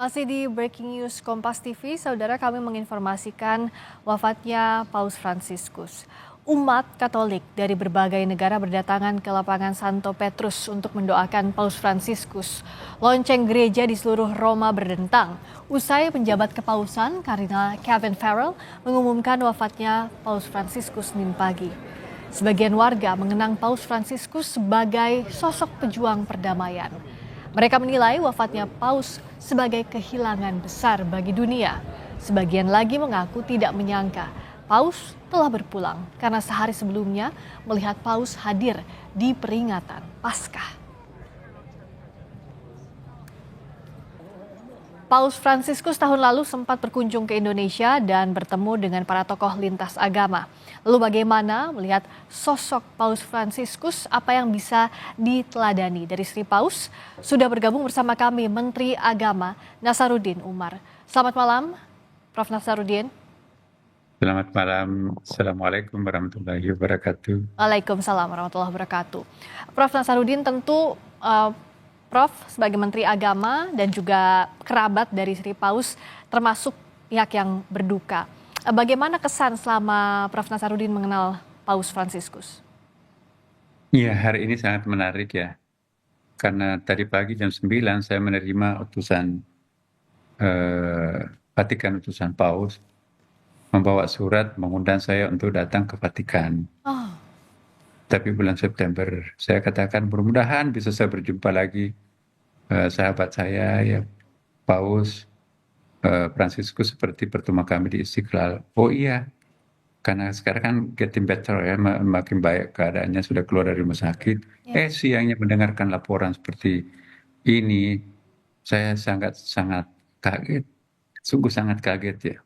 Masih di Breaking News Kompas TV, saudara kami menginformasikan wafatnya Paus Fransiskus. Umat Katolik dari berbagai negara berdatangan ke lapangan Santo Petrus untuk mendoakan Paus Fransiskus. Lonceng gereja di seluruh Roma berdentang. Usai penjabat kepausan, Kardinal Kevin Farrell mengumumkan wafatnya Paus Fransiskus Senin pagi. Sebagian warga mengenang Paus Fransiskus sebagai sosok pejuang perdamaian. Mereka menilai wafatnya Paus sebagai kehilangan besar bagi dunia. Sebagian lagi mengaku tidak menyangka Paus telah berpulang karena sehari sebelumnya melihat Paus hadir di peringatan Paskah. Paus Fransiskus tahun lalu sempat berkunjung ke Indonesia dan bertemu dengan para tokoh lintas agama. Lalu bagaimana melihat sosok Paus Fransiskus, apa yang bisa diteladani dari Sri Paus? Sudah bergabung bersama kami Menteri Agama Nasaruddin Umar. Selamat malam, Prof. Nasaruddin. Selamat malam. Assalamualaikum warahmatullahi wabarakatuh. Waalaikumsalam warahmatullahi wabarakatuh. Prof. Nasaruddin, tentu Prof sebagai Menteri Agama dan juga kerabat dari Sri Paus termasuk pihak yang berduka. Bagaimana kesan selama Prof Nasaruddin mengenal Paus Fransiskus? Iya, hari ini sangat menarik ya. Karena tadi pagi jam 9 saya menerima utusan Vatikan, utusan Paus membawa surat mengundang saya untuk datang ke Vatikan. Oh, Tapi bulan September saya katakan mudah-mudahan bisa saya berjumpa lagi sahabat saya ya Paus Fransiskus seperti pertemuan kami di Istiqlal. Oh iya, karena sekarang kan getting better ya, makin baik keadaannya, sudah keluar dari rumah sakit. ya, Siangnya mendengarkan laporan seperti ini, saya sangat-sangat kaget, sungguh sangat kaget ya.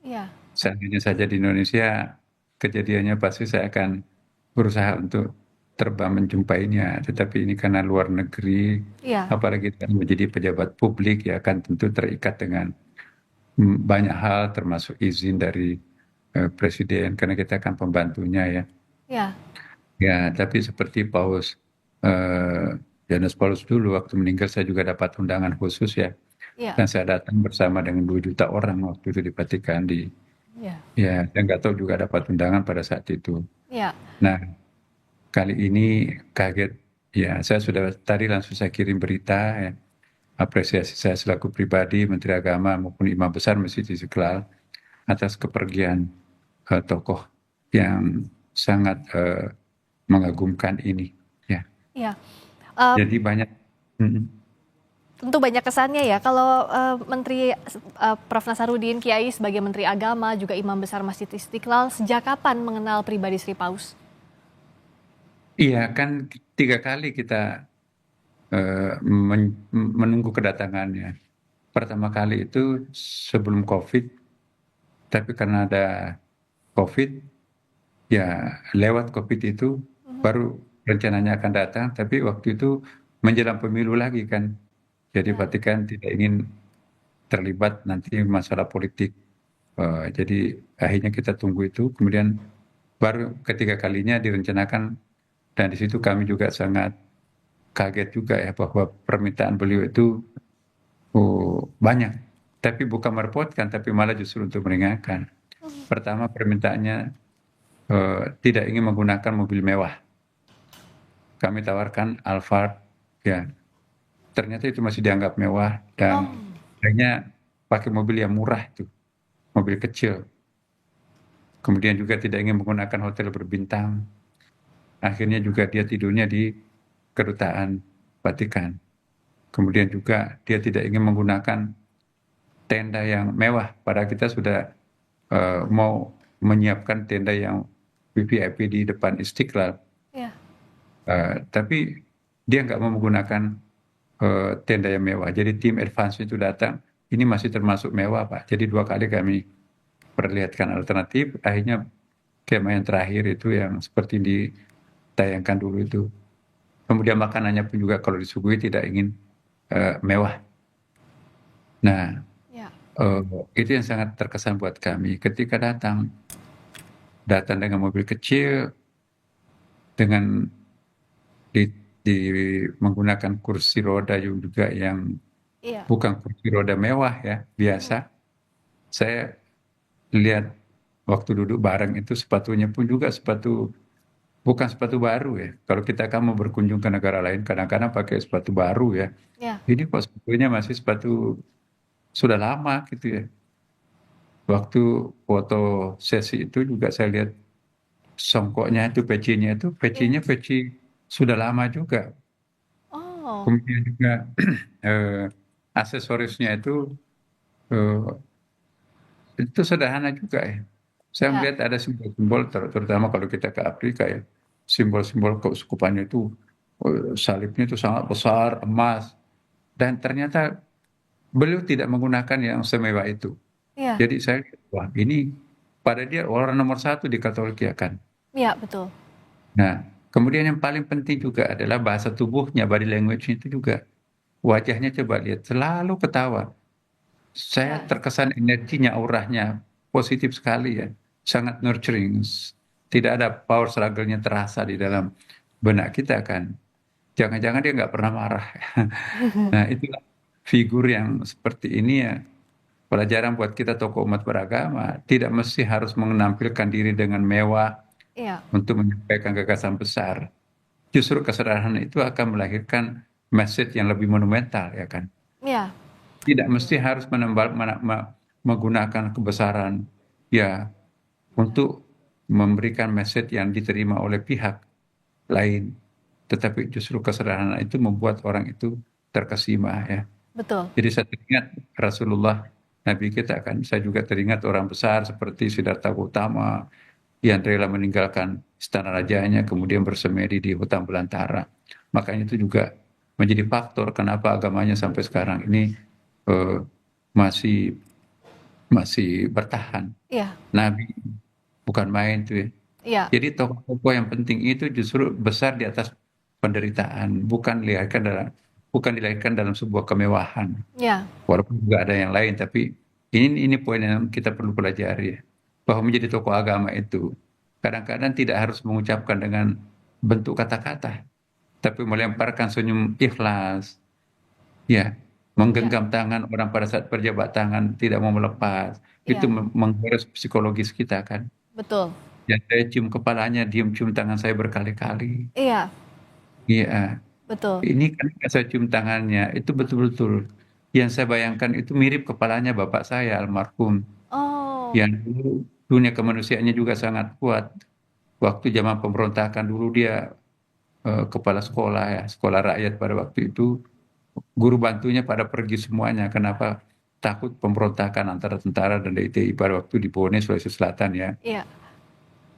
ya, Seandainya saja di Indonesia, kejadiannya pasti saya akan berusaha untuk terbang menjumpainya. Tetapi ini karena luar negeri, ya, apalagi kan menjadi pejabat publik ya kan tentu terikat dengan banyak hal termasuk izin dari presiden karena kita kan pembantunya ya. ya, Ya, tapi seperti Paus Yohanes Paulus dulu waktu meninggal saya juga dapat undangan khusus ya. ya, Dan saya datang bersama dengan 2 juta orang waktu itu di Vatikan ya, ya, dan nggak tahu juga dapat undangan pada saat itu. ya, Nah, kali ini kaget ya, saya sudah tadi langsung saya kirim berita ya, apresiasi saya selaku pribadi, Menteri Agama maupun Imam Besar Masjid Istiqlal atas kepergian tokoh yang sangat mengagumkan ini. Ya, ya. Eh, jadi banyak. Mm, Tentu banyak kesannya ya. Kalau Menteri Prof Nasaruddin Kiai sebagai Menteri Agama juga Imam Besar Masjid Istiqlal, sejak kapan mengenal pribadi Sri Paus? Iya kan 3 kali kita menunggu kedatangannya. Pertama kali itu sebelum COVID, tapi karena ada COVID, ya lewat COVID itu baru rencananya akan datang, tapi waktu itu menjelang pemilu lagi kan. Jadi Ya, Vatikan tidak ingin terlibat nanti masalah politik. Jadi akhirnya kita tunggu itu, kemudian baru ketiga kalinya direncanakan dan di situ kami juga sangat kaget juga ya bahwa permintaan beliau itu banyak, tapi bukan merepotkan, tapi malah justru untuk meringankan. Pertama permintaannya tidak ingin menggunakan mobil mewah. Kami tawarkan Alphard, ya ternyata itu masih dianggap mewah oh, dan akhirnya pakai mobil yang murah itu, mobil kecil. Kemudian juga tidak ingin menggunakan hotel berbintang. Akhirnya juga dia tidurnya di kedutaan Vatikan. Kemudian juga dia tidak ingin menggunakan tenda yang mewah. Padahal kita sudah mau menyiapkan tenda yang VVIP di depan Istiqlal. ya, Tapi dia nggak mau menggunakan tenda yang mewah. Jadi tim advance itu datang, ini masih termasuk mewah Pak. Jadi 2 kali kami perlihatkan alternatif. Akhirnya kemah yang terakhir itu yang seperti ditayangkan dulu itu. Kemudian makanannya pun juga kalau disuguhi tidak ingin mewah. Nah, ya, eh, itu yang sangat terkesan buat kami. Ketika datang dengan mobil kecil, dengan di menggunakan kursi roda juga yang Iya. bukan kursi roda mewah ya, biasa. Mhm. Saya lihat waktu duduk bareng itu sepatunya pun juga sepatu, bukan sepatu baru ya. Kalau kita kan mau berkunjung ke negara lain, kadang-kadang pakai sepatu baru ya. Iya. Ini kok sepatunya masih sepatu sudah lama gitu ya. Waktu foto sesi itu juga saya lihat songkoknya itu, Iya. pecinya peci sudah lama juga. Oh, Kemudian juga eh, aksesorisnya itu sederhana juga ya. Saya iya. melihat ada simbol-simbol, terutama kalau kita ke Afrika ya, simbol-simbol keuskupannya itu, salibnya itu sangat besar, emas, dan ternyata beliau tidak menggunakan yang semewah itu. Iya. Jadi saya, wah ini pada dia orang nomor satu di Katolik ya kan. Iya, betul. Nah, kemudian yang paling penting juga adalah bahasa tubuhnya, body language itu juga. Wajahnya coba lihat, selalu ketawa. Saya Iya. terkesan energinya, auranya positif sekali ya. Sangat nurturing. Tidak ada power struggle-nya terasa di dalam benak kita kan. Jangan-jangan dia nggak pernah marah. Nah, itulah figur yang seperti ini ya. Pelajaran buat kita tokoh umat beragama. Tidak mesti harus menampilkan diri dengan mewah Iya. untuk menyampaikan gagasan besar. Justru kesederhanaan itu akan melahirkan message yang lebih monumental ya kan. Iya. Tidak Betul. mesti harus menggunakan kebesaran ya Iya. untuk memberikan message yang diterima oleh pihak lain. Tetapi justru kesederhanaan itu membuat orang itu terkesima ya. Betul. Jadi saya teringat Rasulullah Nabi kita kan, saya juga teringat orang besar seperti Siddhartha Gautama yang rela meninggalkan istana rajanya kemudian bersemedi di hutan belantara. Makanya itu juga menjadi faktor kenapa agamanya sampai sekarang ini eh, masih masih bertahan. Iya. Nabi bukan main tuh ya. Iya. Jadi tokoh-tokoh yang penting itu justru besar di atas penderitaan, bukan dilahirkan dalam sebuah kemewahan. Iya. Walaupun juga ada yang lain, tapi ini poin yang kita perlu pelajari ya. Bahwa menjadi tokoh agama itu kadang-kadang tidak harus mengucapkan dengan bentuk kata-kata, tapi melemparkan senyum ikhlas, ya, Iya. menggenggam tangan orang pada saat berjabat tangan tidak mau melepas, itu Iya. menggores psikologis kita kan. Betul. Ya, saya cium kepalanya, diam cium tangan saya berkali-kali. Iya. Iya, Betul. ini kan saya cium tangannya, itu betul-betul yang saya bayangkan itu mirip kepalanya bapak saya almarhum. Oh. Yang dulu dunia kemanusiaannya juga sangat kuat. Waktu zaman pemberontakan dulu dia kepala sekolah ya, sekolah rakyat pada waktu itu. Guru bantunya pada pergi semuanya. Kenapa? Takut pemberontakan antara tentara dan DITI pada waktu di Bone, Sulawesi Selatan ya. Iya.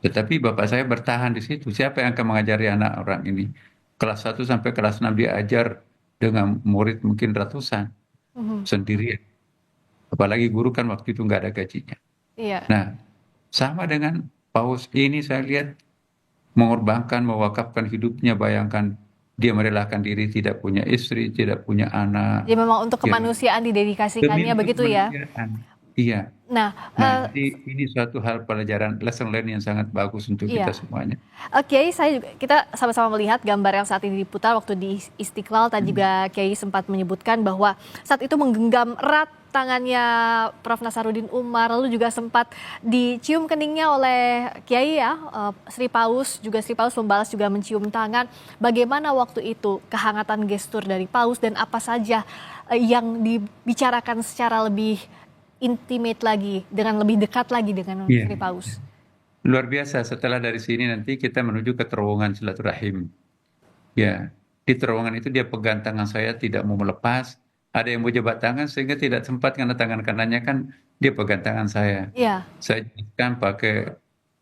Tetapi bapak saya bertahan di situ. Siapa yang akan mengajari anak orang ini? Kelas 1 sampai kelas 6 dia ajar dengan murid mungkin ratusan Mhm. sendirian. Apalagi guru kan waktu itu nggak ada gajinya. Iya. Nah, sama dengan Paus ini saya lihat mengorbankan, mewakafkan hidupnya. Bayangkan dia merelakan diri, tidak punya istri, tidak punya anak, Jadi memang untuk ya kemanusiaan demi didedikasikannya untuk begitu ya? kemanusiaan. Iya. Nah, Nah, jadi ini suatu hal pelajaran lesson learn yang sangat bagus untuk kita iya. semuanya. Kiai, kita sama-sama melihat gambar yang saat ini diputar waktu di Istiqlal. Tadi Hmm. juga Kiai sempat menyebutkan bahwa saat itu menggenggam erat tangannya Prof. Nasaruddin Umar, lalu juga sempat dicium keningnya oleh Kiai ya, Sri Paus, juga Sri Paus membalas juga mencium tangan. Bagaimana waktu itu kehangatan gestur dari Paus dan apa saja yang dibicarakan secara lebih intimate lagi, dengan lebih dekat lagi dengan Iya. Sri Paus? Luar biasa. Setelah dari sini nanti kita menuju ke terowongan silaturahim. Ya, di terowongan itu dia pegang tangan saya tidak mau melepas. Ada yang mau jabat tangan sehingga tidak sempat karena tangan kanannya kan dia pegang tangan saya. Iya. Saya jelaskan pakai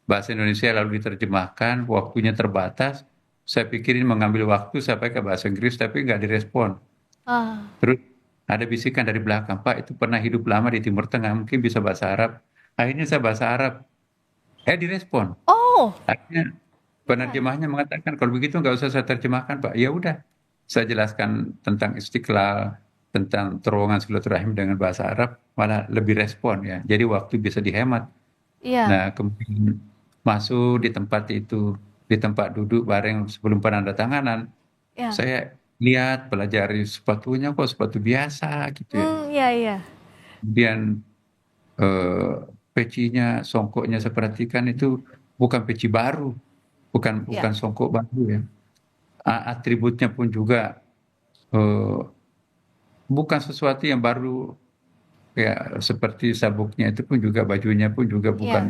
bahasa Indonesia lalu diterjemahkan. Waktunya terbatas. Saya pikirin mengambil waktu saya pakai bahasa Inggris tapi nggak direspon. Ah. Terus ada bisikan dari belakang, Pak itu pernah hidup lama di Timur Tengah mungkin bisa bahasa Arab. Akhirnya saya bahasa Arab. Direspon. Oh. Akhirnya Iya. penerjemahnya mengatakan kalau begitu nggak usah saya terjemahkan Pak. Ya udah, saya jelaskan tentang Istiqlal, tentang terowongan silaturahim dengan bahasa Arab, malah lebih respon ya. Jadi waktu bisa dihemat. Iya. Nah, kemudian masuk di tempat itu, di tempat duduk bareng sebelum penandatanganan, Iya. saya lihat, pelajari sepatunya kok sepatu biasa gitu ya. Iya iya. Kemudian eh, pecinya, songkoknya saya perhatikan itu bukan peci baru, bukan Iya. bukan songkok baru ya. Atributnya pun juga eh, bukan sesuatu yang baru ya, seperti sabuknya itu pun juga bajunya pun juga Iya. bukan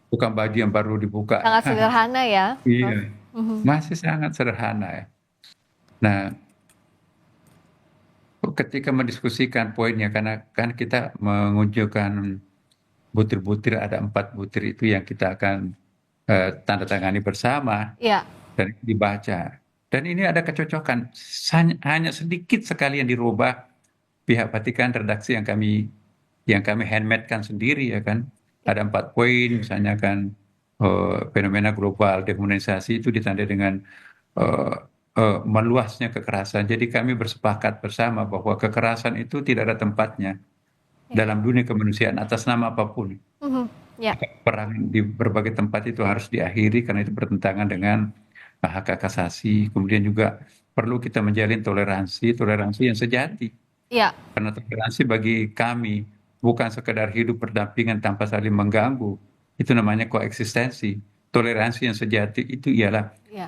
bukan baju yang baru dibuka. Sangat sederhana ya, Prof. Iya, Mhm. masih sangat sederhana ya. Nah, ketika mendiskusikan poinnya, karena kan kita mengunjukkan butir-butir, ada 4 butir itu yang kita akan tanda tangani bersama Iya. dan dibaca. Dan ini ada kecocokan, hanya sedikit sekali yang dirubah pihak Vatikan, redaksi yang kami handmade-kan sendiri ya kan. Ada 4 poin, misalnya kan fenomena global demonisasi itu ditandai dengan eh, meluasnya kekerasan. Jadi kami bersepakat bersama bahwa kekerasan itu tidak ada tempatnya Iya. dalam dunia kemanusiaan atas nama apapun. Mhm. Iya. Perang di berbagai tempat itu harus diakhiri karena itu bertentangan dengan hak asasi. Kemudian juga perlu kita menjalin toleransi, toleransi yang sejati. Iya. Karena toleransi bagi kami bukan sekedar hidup berdampingan tanpa saling mengganggu. Itu namanya koeksistensi. Toleransi yang sejati itu ialah Iya.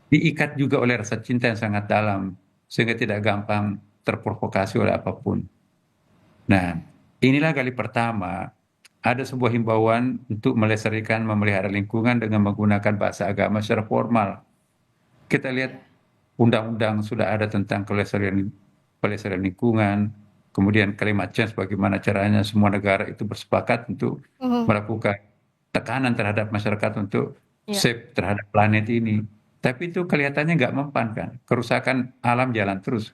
diikat juga oleh rasa cinta yang sangat dalam, sehingga tidak gampang terprovokasi oleh apapun. Nah, inilah kali pertama ada sebuah himbauan untuk melestarikan memelihara lingkungan dengan menggunakan bahasa agama secara formal. Kita lihat undang-undang sudah ada tentang pelestarian lingkungan, kemudian climate change, bagaimana caranya semua negara itu bersepakat untuk Mhm. melakukan tekanan terhadap masyarakat untuk Iya. safe terhadap planet ini. Tapi itu kelihatannya nggak mempan kan, kerusakan alam jalan terus.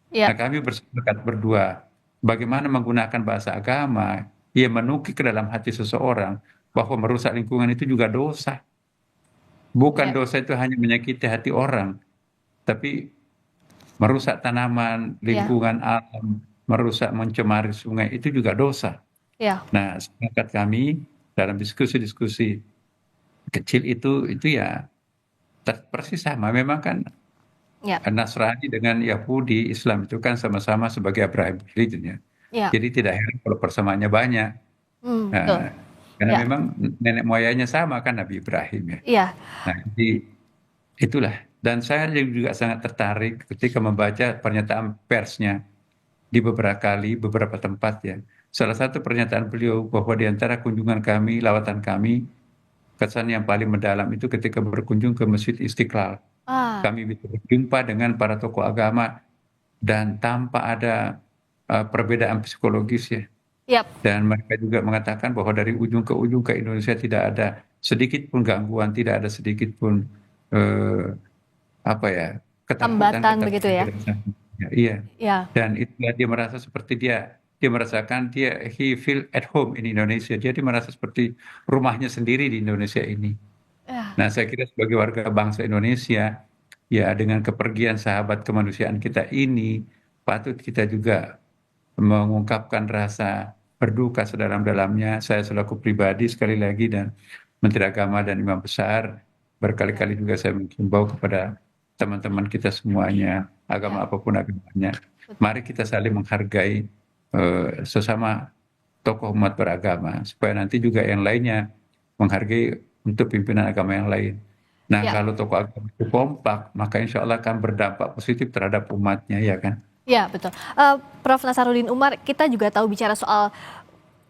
Iya. Nah, kami bersepakat berdua, bagaimana menggunakan bahasa agama yang menukik ke dalam hati seseorang bahwa merusak lingkungan itu juga dosa. Bukan Iya. dosa itu hanya menyakiti hati orang, tapi merusak tanaman, Iya. lingkungan alam, merusak, mencemari sungai itu juga dosa. Iya. Nah, sepakat kami dalam diskusi-diskusi kecil itu ya persis sama. Memang kan Iya. Nasrani dengan Yahudi, Islam itu kan sama-sama sebagai Abraham religion ya. Iya. Jadi tidak heran kalau persamaannya banyak. Betul. Nah, karena Iya. memang nenek moyangnya sama kan Nabi Ibrahim ya. Iya. Nah, jadi itulah. Dan saya juga sangat tertarik ketika membaca pernyataan persnya di beberapa tempat ya. Salah satu pernyataan beliau bahwa di antara kunjungan kami, lawatan kami, kesan yang paling mendalam itu ketika berkunjung ke Masjid Istiqlal. Ah, Kami bisa berjumpa dengan para tokoh agama dan tanpa ada perbedaan psikologis ya. iya. Dan mereka juga mengatakan bahwa dari ujung ke ujung ke Indonesia tidak ada sedikit pun gangguan, tidak ada sedikit pun eh, apa ya, Hambatan begitu ketakutan ya. dirasakan. Ya, iya. Iya. Dan itu dia merasa seperti dia merasakan he feel at home in Indonesia. Dia merasa seperti rumahnya sendiri di Indonesia ini. Iya. Nah, saya kira sebagai warga bangsa Indonesia, ya dengan kepergian sahabat kemanusiaan kita ini, patut kita juga mengungkapkan rasa berduka sedalam-dalamnya. Saya selaku pribadi sekali lagi dan Menteri Agama dan Imam Besar Iya. berkali-kali juga saya menghimbau kepada teman-teman kita semuanya, agama Iya. apapun agamanya, Betul. mari kita saling menghargai sesama tokoh umat beragama, supaya nanti juga yang lainnya menghargai untuk pimpinan agama yang lain. Nah, Iya. kalau tokoh agama itu kompak, maka insya Allah akan berdampak positif terhadap umatnya, ya kan? Iya, betul. Prof. Nasaruddin Umar, kita juga tahu bicara soal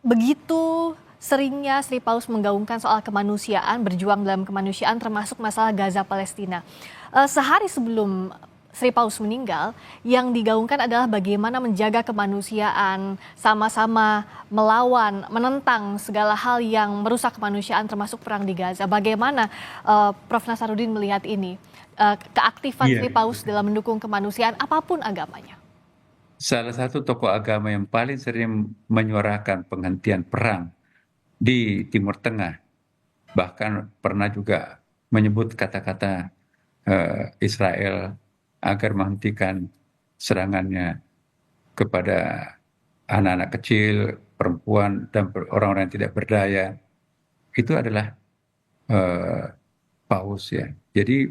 begitu seringnya Sri Paus menggaungkan soal kemanusiaan, berjuang dalam kemanusiaan termasuk masalah Gaza Palestina. Sehari sebelum Sri Paus meninggal, yang digaungkan adalah bagaimana menjaga kemanusiaan, sama-sama melawan, menentang segala hal yang merusak kemanusiaan termasuk perang di Gaza. Bagaimana Prof. Nasaruddin melihat ini? Keaktifan Iya. Sri Paus dalam mendukung kemanusiaan apapun agamanya. Salah satu tokoh agama yang paling sering menyuarakan penghentian perang di Timur Tengah, bahkan pernah juga menyebut kata-kata Israel agar menghentikan serangannya kepada anak-anak kecil, perempuan, dan orang-orang yang tidak berdaya. Itu adalah eh, Paus ya. Jadi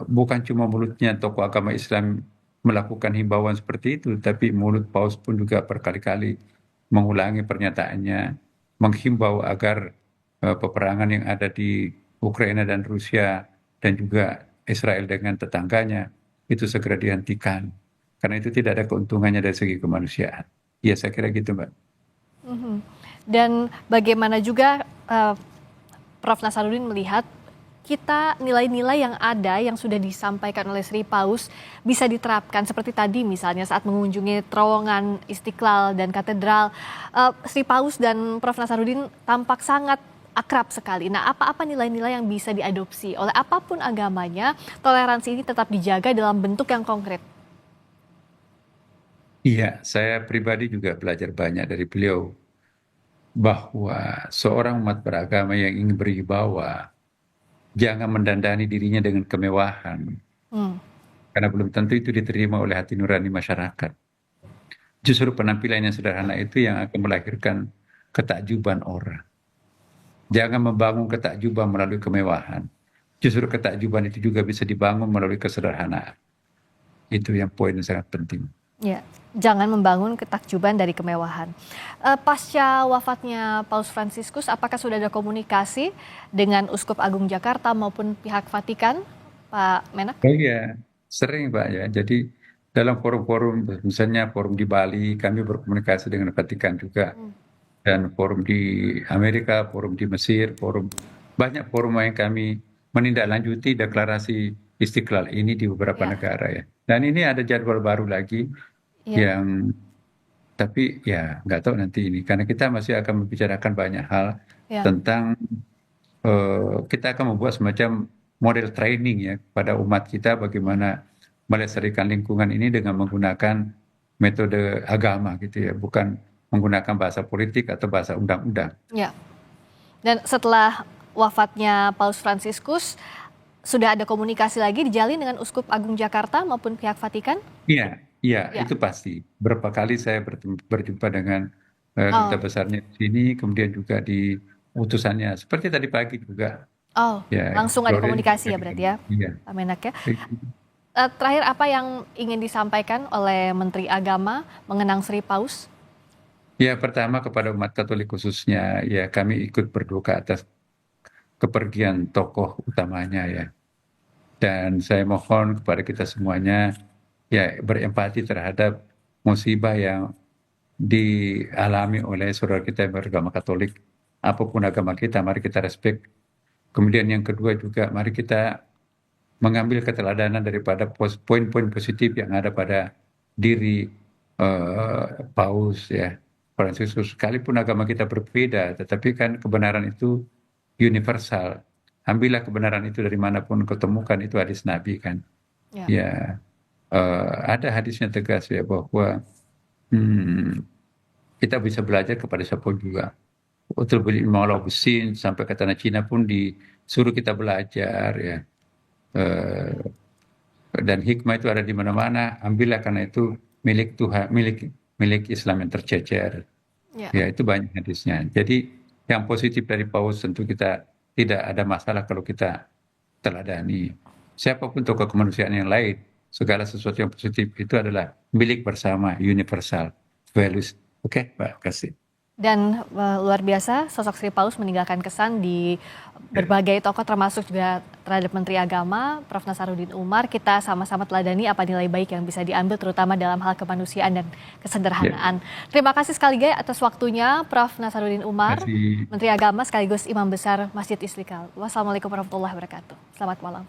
bukan cuma mulutnya tokoh agama Islam melakukan himbauan seperti itu, tapi mulut Paus pun juga berkali-kali mengulangi pernyataannya, menghimbau agar peperangan yang ada di Ukraina dan Rusia dan juga Israel dengan tetangganya itu segera dihentikan. Karena itu tidak ada keuntungannya dari segi kemanusiaan. Ya, saya kira gitu, Mbak. Mhm. Dan bagaimana juga Prof. Nasaruddin melihat kita nilai-nilai yang ada yang sudah disampaikan oleh Sri Paus bisa diterapkan seperti tadi misalnya saat mengunjungi terowongan Istiqlal dan Katedral. Sri Paus dan Prof. Nasaruddin tampak sangat akrab sekali. Nah, apa-apa nilai-nilai yang bisa diadopsi oleh apapun agamanya, toleransi ini tetap dijaga dalam bentuk yang konkret. Iya, saya pribadi juga belajar banyak dari beliau bahwa seorang umat beragama yang ingin berwibawa jangan mendandani dirinya dengan kemewahan, Hmm, karena belum tentu itu diterima oleh hati nurani masyarakat. Justru penampilan yang sederhana itu yang akan melahirkan ketakjuban orang. Jangan membangun ketakjuban melalui kemewahan. Justru ketakjuban itu juga bisa dibangun melalui kesederhanaan. Itu yang poin yang sangat penting. ya, jangan membangun ketakjuban dari kemewahan. Pasca wafatnya Paus Fransiskus, apakah sudah ada komunikasi dengan Uskup Agung Jakarta maupun pihak Vatikan, Pak Menak? Oh iya, sering Pak ya. Jadi dalam forum-forum, misalnya forum di Bali, kami berkomunikasi dengan Vatikan juga. Hmm, Dan forum di Amerika, forum di Mesir, banyak forum yang kami menindaklanjuti deklarasi Istiqlal ini di beberapa ya, negara ya. Dan ini ada jadwal baru lagi ya, yang tapi ya nggak tahu nanti ini karena kita masih akan membicarakan banyak hal ya. tentang kita akan membuat semacam model training ya pada umat kita bagaimana melestarikan lingkungan ini dengan menggunakan metode agama gitu ya, bukan menggunakan bahasa politik atau bahasa undang-undang. Ya. Dan setelah wafatnya Paus Fransiskus, sudah ada komunikasi lagi dijalin dengan Uskup Agung Jakarta maupun pihak Vatikan? Iya, iya, Ya. itu pasti. Berapa kali saya berjumpa dengan duta Oh, besarnya di sini, kemudian juga di utusannya. Seperti tadi pagi juga, oh, ya, langsung ada Flores juga komunikasi ya berarti ya, iya. Pak Menak ya. Terakhir apa yang ingin disampaikan oleh Menteri Agama mengenang Sri Paus? Ya, pertama kepada umat Katolik khususnya, ya kami ikut berduka atas kepergian tokoh utamanya ya. Dan saya mohon kepada kita semuanya, ya berempati terhadap musibah yang dialami oleh saudara kita yang beragama Katolik. Apapun agama kita, mari kita respect. Kemudian yang kedua juga, mari kita mengambil keteladanan daripada poin-poin positif yang ada pada diri Paus ya, Fransiskus. Sekalipun agama kita berbeda, tetapi kan kebenaran itu universal. Ambillah kebenaran itu dari manapun kau temukan, itu hadis Nabi kan. Ya. Ya, ada hadisnya tegas ya bahwa hmm, kita bisa belajar kepada siapa juga. Utul bil ilmi walau bisin, sampai ke tanah Cina pun disuruh kita belajar ya. Eh, dan hikmah itu ada di mana-mana. Ambillah karena itu milik Tuhan, milik milik Islam yang tercecer. Ya. Ya itu banyak hadisnya. Jadi yang positif dari Paus tentu kita tidak ada masalah kalau kita teladani. Siapapun tokoh kemanusiaan yang lain, segala sesuatu yang positif itu adalah milik bersama, universal values. Oke, Pak, kasih. Dan luar biasa sosok Sri Paus meninggalkan kesan di berbagai tokoh termasuk juga terhadap Menteri Agama, Prof. Nasaruddin Umar. Kita sama-sama teladani apa nilai baik yang bisa diambil terutama dalam hal kemanusiaan dan Ya, kesederhanaan. Terima kasih sekali lagi atas waktunya Prof. Nasaruddin Umar, kasih. Menteri Agama sekaligus Imam Besar Masjid Istiqlal. Wassalamualaikum warahmatullahi wabarakatuh. Selamat malam.